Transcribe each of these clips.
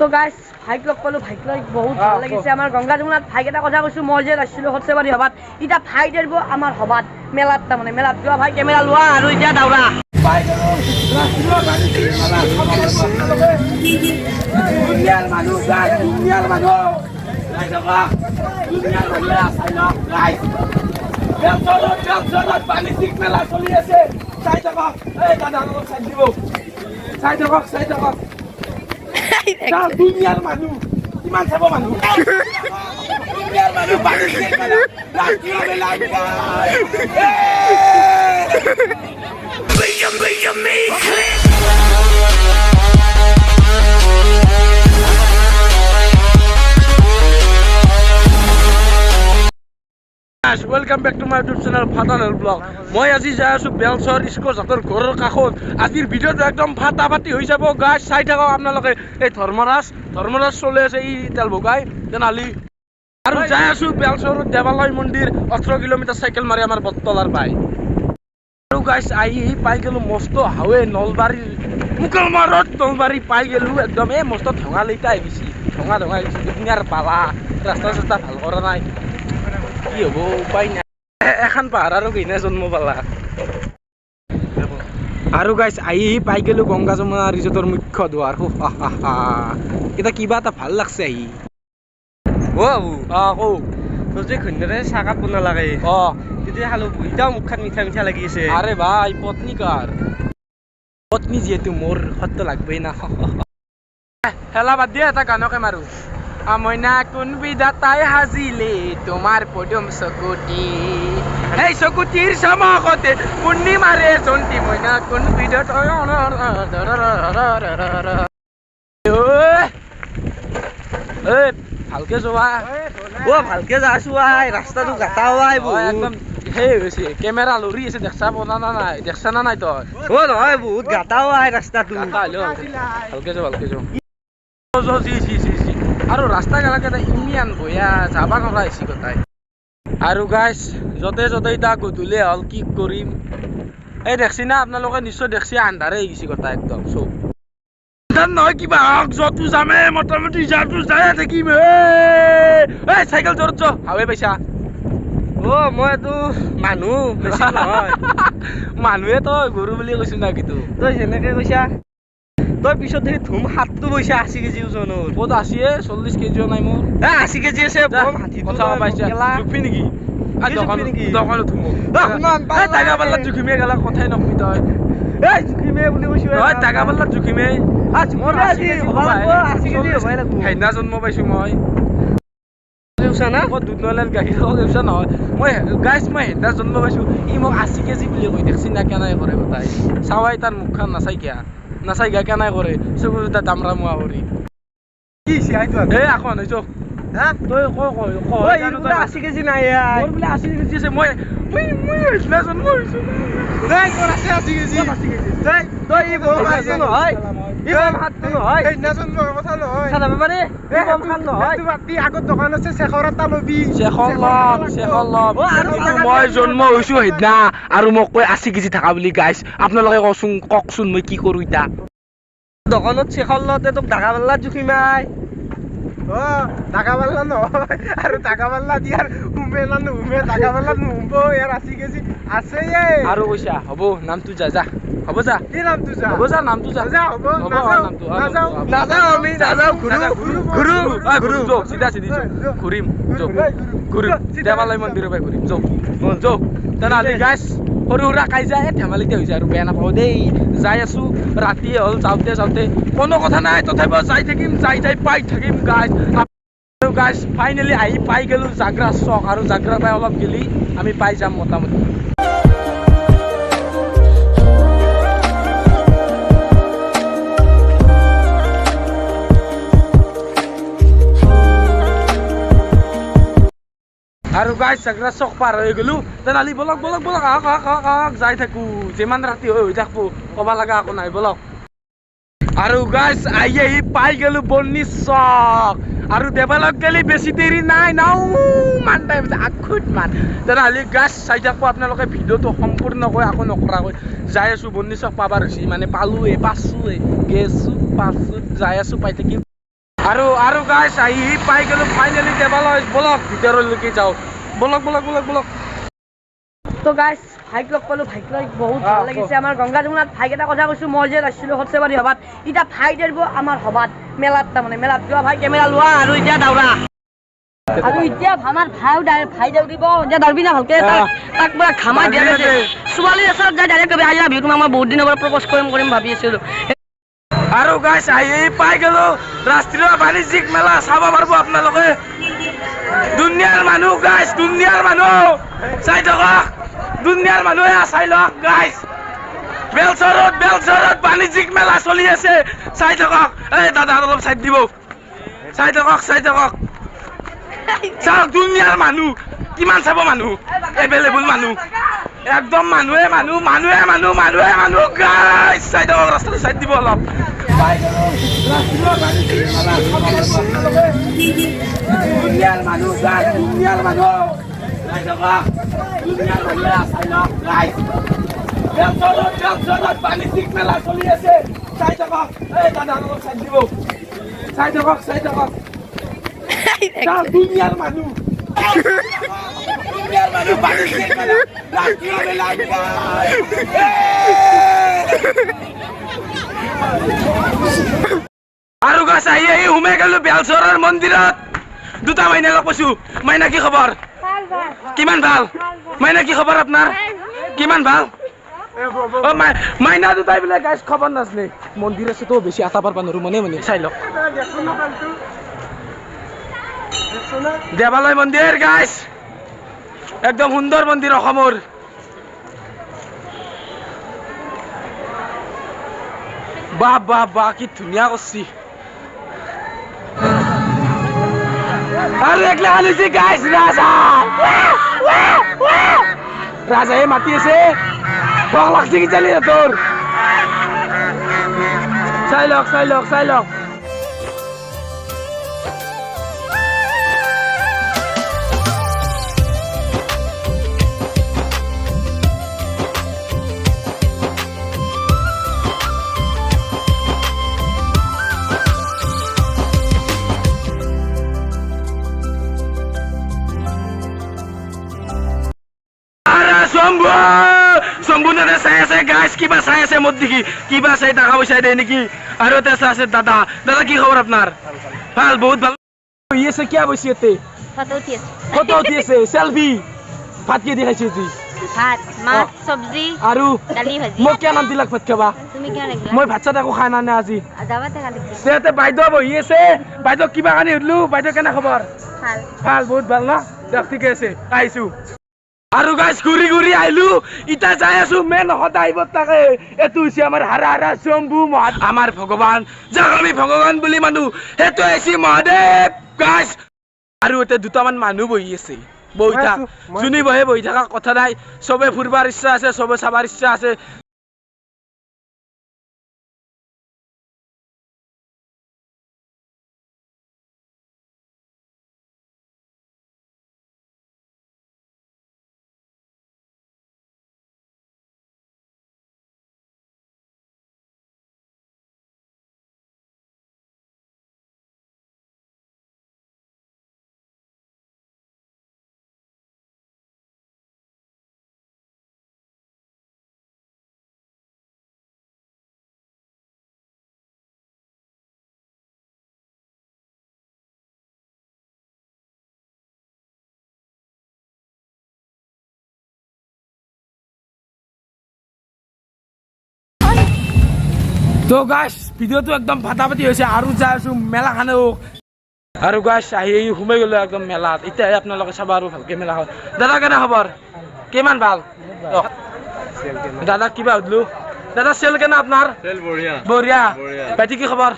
তো গাইস ভাইক লগ পালো ভাইক লগ বহুত ভাল লাগিছে আমাৰ গংগা যমুনাত ভাইক এটা কথা কৈছো মই যে ৰাছিলো হতছেবাৰী হবাত ইটা ভাই দেৰব আমাৰ হবাত মেলাত তা মানে মেলাত যোৱা ভাই কেমেৰা লোৱা আৰু ইটা দাউৰা ভাই ৰাছিলো দুনিয়াৰ মানুহ গাই দুনিয়াৰ মানুহ গাই যাবা দুনিয়াৰ মানুহ আছাইনা গাই বেলচৰত বাণিজ্যিক মেলা চলি আছে চাই থাকক এই দাদা অলপ চাই দিব চাই থাকক দুনিয়াৰ মানুহ কিমান চাব মানুহ দুনিয়াৰ মানুহ বাণিজ্যিক মেলা ৰাষ্ট্ৰীয় মেলা Welcome back to my YouTube channel Fatanel Vlog. মই আজি যাই আছো বেলচৰ স্কো জাতৰ ঘৰৰ কাষত আজিৰ ভিডিঅ'টো একদম ফাটাফাটি হৈ যাব গাইস চাই থাকক আপোনালোকে এই ধৰ্মৰাজ চলি আছে এই তেল ভগাই তেনালি আৰু যাই আছো বেলচৰ দেৱালয় মন্দিৰ 18 কিলোমিটাৰ সাইকেল মাৰি আমাৰ বটতলাৰ পাই আৰু গাইস আহি পাই গেলো মস্ত হাৱে নলবাৰী মুকলমাৰত নলবাৰী পাই গেলো একদম এই মস্ত ঢঙা লৈটা আহিছি ঢঙা আহিছি দুনিয়াৰ পালা ৰাস্তা ভাল কৰা নাই কি হ'ব উপায় নাই এখন পাহাৰ আৰু কিনে জন্ম পালা আৰু গাইস আহি পাই গেলো গংগা যমুনা ৰিজৰ্টৰ মুখ্য দুৱাৰ এটা কিবা এটা ভাল লাগছে আহি কৌ তোৰ ঘূৰ্ণৰে চাহকাপ বনা লাগে তেতিয়া খালো এতিয়াও মুখখন মিঠা লাগি আছে আৰে ভাই পত্নী যিহেতু মোৰ সত্য লাগবেই না হেলা বাদ দিয়া এটা গানকে মাৰো আমইনা কোন বিধাতাই হাজিলে তোমাৰ পদম চকুটি এই চকুটিৰ সমকতে পূৰ্ণিমাৰে জন্তি মইনা কোন বিধাতাই ভালকে যোৱা ভালকে যাইছো ৰাস্তাটো গাটা একদম সেই হৈছে কেমেৰা লৰি আছে দেখছা না নাই তই নহয় বহুত গাটা ৰাস্তাটো ভালকে যাও আৰু ৰাস্তা গেলাকে ইমান বয়া যাবা নৰা হৈছে কথাই আৰু গাইস যতে এটা গধূলি হল কি কৰিম এই দেখছি না আপোনালোকে নিশ্চয় দেখছি আন্ধাৰে হৈ গৈছে কথা একদম চব নহয় কিবা যতো যামে মোটামুটি যাতো যায় থাকিম এই চাইকেল জোৰত য হাৱে পাইছা মইতো মানুহ বেছি নহয় মানুহে তই গৰু বুলি কৈছো না কিন্তু তই যেনেকে কৈছা তই পিছত দেখি ধুম হাতটো বৈছা 80 কেজি ওজনৰ ক'ত 40 কেজিও নাই মোৰ 80 কেজি আছে বম হাতি কথা পাইছা জুফি নেকি দোকানত ধুম টাকা পাল্লা জুখিমে গেলা কথাই নকবি তই এই জুখিমে বুলি কৈছো নহয় টাকা পাল্লা জুখিমে মোৰ 80 কেজি হ'ব লাগব হেনা জন্ম পাইছো মই কৈছা না মই দুধ নলেন গাখীৰ কৈছা নহয় মই গাইস মই হেনা জন্ম পাইছো ই মোক 80 কেজি বুলি কৈ দেখছি না কেনাই কৰে কথাই চাৱাই তাৰ মুখখন নাচাই কিয়া নাচাই গা কেনাই কৰে চকু দুটা দামৰা মুৱা কৰি কি সিহাইতো এই এখন হৈছ তই কই 80 কেজি নাই মোৰ বোলে 80 কেজি আছে মই হেনা জন্ম হৈছো নাই তোৰ আছে 80 কেজি তই ই বম হাতটো নহয় ই বম হাতটো নহয় হেনা জন্মৰ কথা নহয় চাবা পাৰি ই বম খান নহয় তুই বাতি আগত দোকান আছে শেখৰ এটা লবি শেখৰ লব মই জন্ম হৈছো হেনা আৰু মোক কৈ 80 কেজি থাকা বুলি গাইস আপোনালোকে ককচোন মই কি কৰো ইটা দোকানত শেখৰ লতে তোক ঢাকা পাল্লা জুখিমাই ঢাকা পাল্লা নহয় আৰু ঢাকা পাল্লা দিয়াৰ উমে ঢাকা পাল্লা নুম্ব ইয়াৰ 80 কেজি আছে আৰু কৈছা হ'ব নামটো যা হ'ব যা কি নামটো যা হ'ব যা নামটো যা হ'ব নাযাও আমি নাযাও ঘুৰু চিধা ঘুৰিম দেৱালয় মন্দিৰৰ পৰা ঘুৰিম যাও তেনেহ'লে গাইছ সৰু সুৰা কাইজা ধেমালিতে হৈছে আৰু বেয়া নাপাওঁ দেই যাই আছো ৰাতিয়ে হ'ল যাওঁতে কোনো কথা নাই তথাপিও যাই থাকিম যাই পাই থাকিম গাইছ ফাইনেলি আহি পাই গেলো জাগ্ৰা চক আৰু জাগ্ৰা পাই অলপ গেলি আমি পাই যাম মোটামুটি আৰু গাইছ জাগ্ৰা চক পাৰ হৈ গেলো তেনেহ'লে বলক আহক যাই থাকো যিমান ৰাতি হৈ থাকবো ক'বা লগা একো নাই বলক আৰু গাইছ আহি পাই গেলো বৰ্ণি চক আৰু দেৱালয়ত গেলি বেছি দেৰি নাই মান টাইম আখুত মান তেনেহ'লে গাইছ চাই থাকবো আপোনালোকে ভিডিঅ'টো সম্পূৰ্ণকৈ একো নকৰাকৈ যাই আছো বৰ্ণি চক পাবাৰ হৈছে মানে পালোৱে গেছো যাই আছো পাই থাকিম আৰু গাইছ আহি পাই গ'লো ফাইনেলি দেৱালয় বলক ভিতৰলৈকে যাওঁ বলক তো গাইছ ভাইক লগ পালোঁ ভাইক লগ বহুত ভাল লাগিছে আমাৰ গংগা যমুনাত ভাইক এটা কথা কৈছোঁ মই যে আছিলোঁ সৰ্থেবাৰী সভাত এতিয়া ভাই দিব আমাৰ সভাত মেলাত তাৰমানে মেলাত যোৱা ভাই কেমেৰা লোৱা আৰু এতিয়া দাউৰা আৰু এতিয়া আমাৰ ভাই দিব এতিয়া দাউৰিবি না ভালকে তাক পুৰা ঘামাই দিয়া গৈছে ছোৱালী ওচৰত যাই ডাইৰেক্ট কবি আই লাভ ইউ তোমাক মই বহুত দিনৰ পৰা প্ৰপ'জ কৰিম ভাবি আছিলোঁ আৰু গাইছ আহি পাই গ'লো ৰাষ্ট্ৰীয় বাণিজ্যিক মেলা চাব পাৰিব আপোনালোকে দুনিয়াৰ মানুহ গাইছ দুনিয়াৰ মানুহ চাই থাকক দুনিয়াৰ মানুহে চাই লওক গাইছ বেলচৰত বাণিজ্যিক মেলা চলি আছে চাই থাকক এই দাদা অলপ চাই দিব চাই থাকক চাওক দুনিয়াৰ মানুহ কিমান চাব মানুহ এভেইলেবল মানুহ একদম মানুহে গাইছ চাই থাকক ৰাস্তাটো চাই দিব অলপ দুনিয়াৰ মানুহ বেলচৰত বাণিজ্যিক মেলা চলি আছে চাই থাকক এই দাদা অলপ চাই দিব চাই থাকক দুনিয়াৰ মানুহ বাণিজ্যিক মেলা ৰাষ্ট্ৰীয় মেলা আৰু গাছ আহি সোমাই গ'লো বেলচৰৰ মন্দিৰত দুটা মাইনা লগ পাইছো মাইনা কি খবৰ কিমান ভাল মাইনা কি খবৰ আপোনাৰ কিমান ভাল মাইনা দুটাই বোলে গাইছ খবৰ নাছিলে মন্দিৰ আছে তো বেছি আটা পাৰবা নোৱাৰো মনে চাই লওক দেৱালয় মন্দিৰ গাইছ একদম সুন্দৰ মন্দিৰ অসমৰ বাহ কি ধুনীয়া কৰছি আৰু একলা আনিছে গাইছ ৰাজাই মাতি আছে ভোক লাগছে কি জানি তোৰ চাই লওক শম্ভু দাদা চাই আছে গাইছ কিবা চাই আছে মোৰ দেখি কিবা চাই টাকা পইচা দিয়ে নেকি আৰু এটা চাই আছে দাদা কি খবৰ আপোনাৰ ভাল বহুত ভাল ये से क्या बसी है फोटो उठी আছে सेल्फी भात के दिखाइছে जी ভাত মাছ সবজি আৰু দালি ভাজি মই কি নাম দিলাক ভাত খাবা তুমি কি লাগিলা মই ভাত চাত একো খাই নাই আজি যাবাতে খালি তেতে বাইদেউ বহি আছে বাইদেউ কিবা কানি সুধলো বাইদেউ কেনে খবৰ ভাল বহুত ভাল না দেখ ঠিক আছে আহিছো আৰু গাইছ ঘূৰি আহিলো ইটা যাই আছো মেন সদায় আহিব তাকে এইটো হৈছে আমাৰ হাৰা শম্ভু আমাৰ ভগৱান যাক আমি ভগৱান বুলি মানো সেইটো হৈছে মহাদেৱ গাইছ আৰু এতিয়া দুটামান মানুহ বহি আছে বহি থাক যোনে বহি থকা কথা নাই চবে ফুৰিবাৰ ইচ্ছা আছে চবে চাবাৰ ইচ্ছা আছে তো গাইছ ভিডিওটো একদম ফাটাফাটি হৈছে আৰু যাই আছো মেলা খানে আৰু গাইছ আহি সোমাই গ'লো একদম মেলাত এতিয়াহে আপোনালোকে চাব আৰু ভালকে মেলা হয় দাদা কেনে খবৰ কিমান ভাল দাদা কিবা সুধলো দাদা চেল কেনে আপোনাৰ বঢ়িয়া ভাইটি কি খবৰ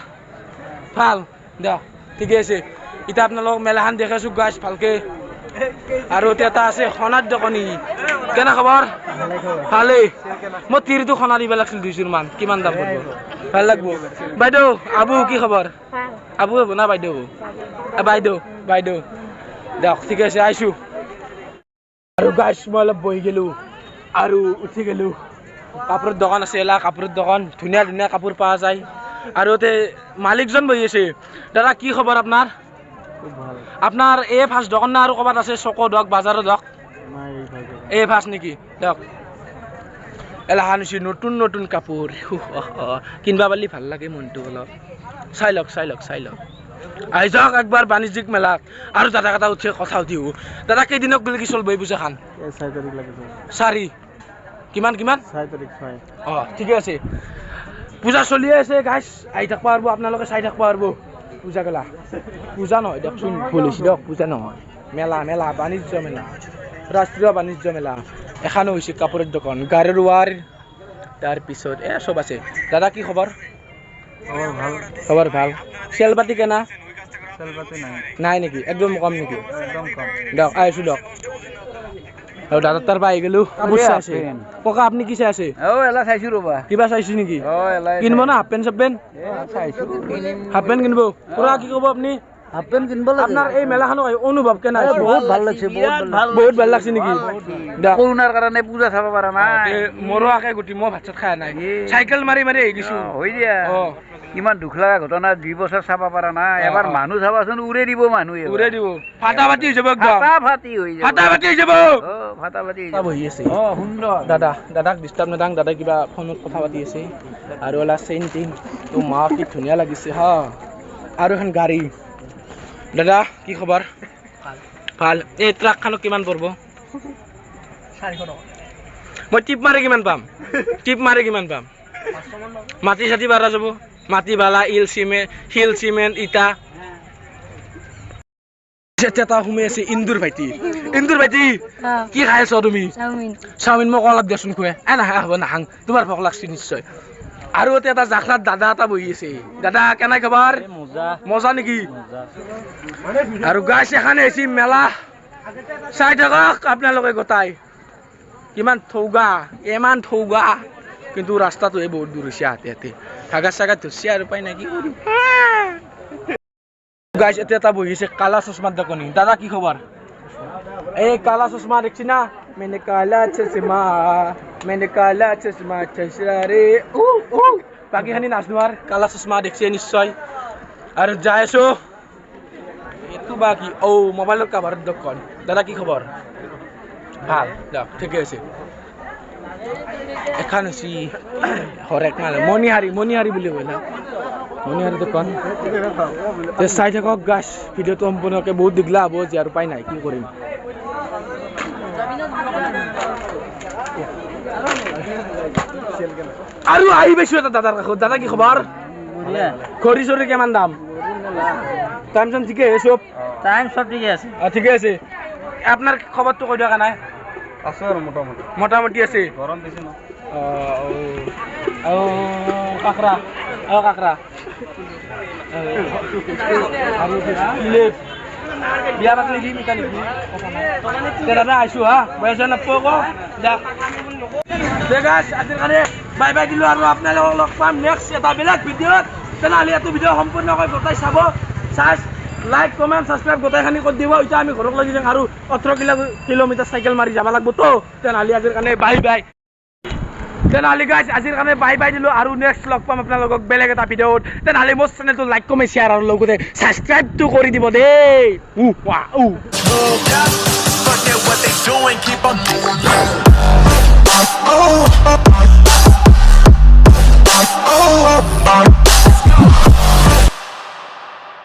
ভাল দিয়ক ঠিকে আছে এতিয়া আপোনালোকক মেলাখান দেখাইছো গাইছ ভালকে আৰু এটা আছে সোণাৰ দোকানী কেনে খবৰ ভালেই মই তিৰিটো সোণা দিব লাগিছিল 200 মান কিমান দাম পৰিব ভাল লাগব বাইদেউ আবু কি খবৰ আবু হ'ব না বাইদেউ দিয়ক ঠিক আছে আহিছো আৰু গাইছ মই অলপ বহি গেলো আৰু উঠি গেলো কাপোৰৰ দোকান আছে এলা কাপোৰৰ দোকান ধুনীয়া কাপোৰ পোৱা যায় আৰু তে মালিকজন বহি আছে দাদা কি খবৰ আপোনাৰ খুব ভাল আপোনাৰ এই ফাৰ্ষ্ট দোকান না আৰু ক'ৰবাত আছে চকত হওক বাজাৰত হওক নাই এই ফাৰ্ষ্ট নেকি দিয়ক এলাহান হৈছে নতুন নতুন কাপোৰ কিনবা পালি ভাল লাগে মনটো অলপ চাই লওক আহি যাওক একবাৰ বাণিজ্যিক মেলাত আৰু দাদা কথা উঠে কথা উঠিও দাদা কেইদিনক গ'লে কি চলব এই পূজা খান 4 তাৰিখ লাগে 4 কিমান 4 তাৰিখ 6 ঠিকে আছে পূজা চলিয়ে আছে গাইছ আহি থাকিব পাৰিব আপোনালোকে চাই থাকিব পাৰিব পূজা গেলা পূজা নহয় দিয়কচোন ভুল হৈছে দিয়ক পূজা নহয় মেলা বাণিজ্য মেলা ৰাষ্ট্ৰীয় বাণিজ্য মেলা এখানো হৈছে কাপোৰৰ দোকান গাড়ীৰ ৱাৰ তাৰপিছত চব আছে দাদা কি খবৰ ভাল খবৰ ভাল চেল পাতি কেনা চেলপাতি নাই নেকি একদম কম নেকি একদম কম দিয়ক আহিছোঁ দিয়ক আৰু দাদা তাৰ পৰা আহি গ'লো কাপোৰ চাই আছে ককা আপুনি কি চাই আছে এলা চাইছো ৰবা কিবা চাইছোঁ নেকি এলা কিনিব না হাফ পেণ্ট চাফ পেণ্ট চাইছো হাফ পেণ্ট কিনিব পুৰা কি ক'ব আপুনি হাফ পেণ্ট কিনিব আপোনাৰ এই মেলাখনক অনুভৱ কেনে হৈছে বহুত ভাল লাগছে বহুত ভাল লাগছে নেকি দিয়ক কৰোণাৰ কাৰণে পূজা চাব পৰা নাই মোৰো আকে গুটি মই ভাত চাত খাই নাই চাইকেল মাৰি আহি গৈছোঁ হৈ দিয়া ইমান দুখ লগা ঘটনা 2 বছৰ চাব পৰা নাই এবাৰ মানুহ চাবাচোন উৰে দিব মানুহ উৰে দিব ফাটা ফাটি হৈ যাব একদম ফাটাফাটি হৈ যাব ফাটাফাটি হৈ যাব ফাটাফাটি বহি আছে সুন্দৰ দাদাক ডিষ্টাৰ্ব নেদাং দাদাই কিবা ফোনত কথা পাতি আছে আৰু অলপ চেইন টেইন তো মা কি ধুনীয়া লাগিছে হা আৰু এখন গাড়ী দাদা কি খবৰ ভাল এই ট্ৰাকখনক কিমান পৰিব 400 টকা মই টিপ মাৰি কিমান পাম মাটি চাটি বাৰা যাব মাটি বালা শিল চিমেণ্ট ইটা এটা সোমাই আছে ইন্দুৰ ভাইটি কি খাই আছ তুমি চাওমিন মোক অলপ দিয়াচোন খুৱাই নাখাং হ'ব নাখাং তোমাৰ ভোক লাগছে নিশ্চয় আৰু এটা জাখলাত দাদা এটা বহি আছে দাদা কেনে খবৰ মজা নেকি আৰু গাইছ এখানে আহিছে মেলা চাই থাকক আপোনালোকে গোটাই কিমান ইমান থৌগা কিন্তু ৰাস্তাটো বহুত দূৰ হৈছে হাতে ভাগা চাগাত ধৰছি আৰু পাই নাই কি কৰিম গাইছ এটা বহিছে কালা চশমাৰ দোকানী দাদা কি খবৰ এই কালা চশমা দেখছি না मैंने काला चश्मा चश्मा रे বাকি খানি নাচনো আর কালা চশমা দেখছে নিশ্চয় আর যাই আছো একটু বাকি মোবাইলের কাভারের দোকান দাদা কি খবর ভাল যাও ঠিকে আছে এখান আছি হরেক মাল মণিহারি বুলি কইলা মণিহারি দোকান চাই থাকক গাছ ভিডিওটো সম্পূৰ্ণকে বহুত দীঘলা হ'ব যে আৰু পাই নাই কি কৰিম আৰু আহি পাইছো এটা দাদাৰ কাষত দাদা কি খবৰ ঘড়ী চৰি কিমান দাম টাইম চাইম ঠিকে আছে সব ঠিকে আছে ঠিকে আছে আপোনাৰ খবৰটো কৈ দিয়া নাই আছে আৰু মোটামুটি আছে গৰম দিছে ন কাকৰা বিয়া পাতলি দি মিটা নেকি দাদা আহিছো হা বয়স নপক আজিৰ কাৰণে বাই বাই দিলোঁ আৰু আপোনালোকক লগ পাম নেক্সট এটা বেলেগ ভিডিঅ'ত তেনেহ'লে এইটো ভিডিঅ' সম্পূৰ্ণকৈ গোটাই চাব লাইক কমেণ্ট ছাবস্ক্ৰাইব গোটাইখিনি কৰি দিব এতিয়া আমি ঘৰক লাগি যাওঁ আৰু 18 কিলোমিটাৰ চাইকেল মাৰি যাব লাগিব তো তেনেহ'লে আজিৰ কাৰণে বাই বাই তেনেহ'লে গাইজ আজিৰ কাৰণে বাই বাই দিলোঁ আৰু নেক্সট লগ পাম আপোনালোকক বেলেগ এটা ভিডিঅ'ত তেনেহ'লে মোৰ চেনেলটো লাইক কমেণ্ট শ্বেয়াৰ আৰু লগতে ছাবস্ক্ৰাইবটো কৰি দিব দেই What they doing, keep on doing.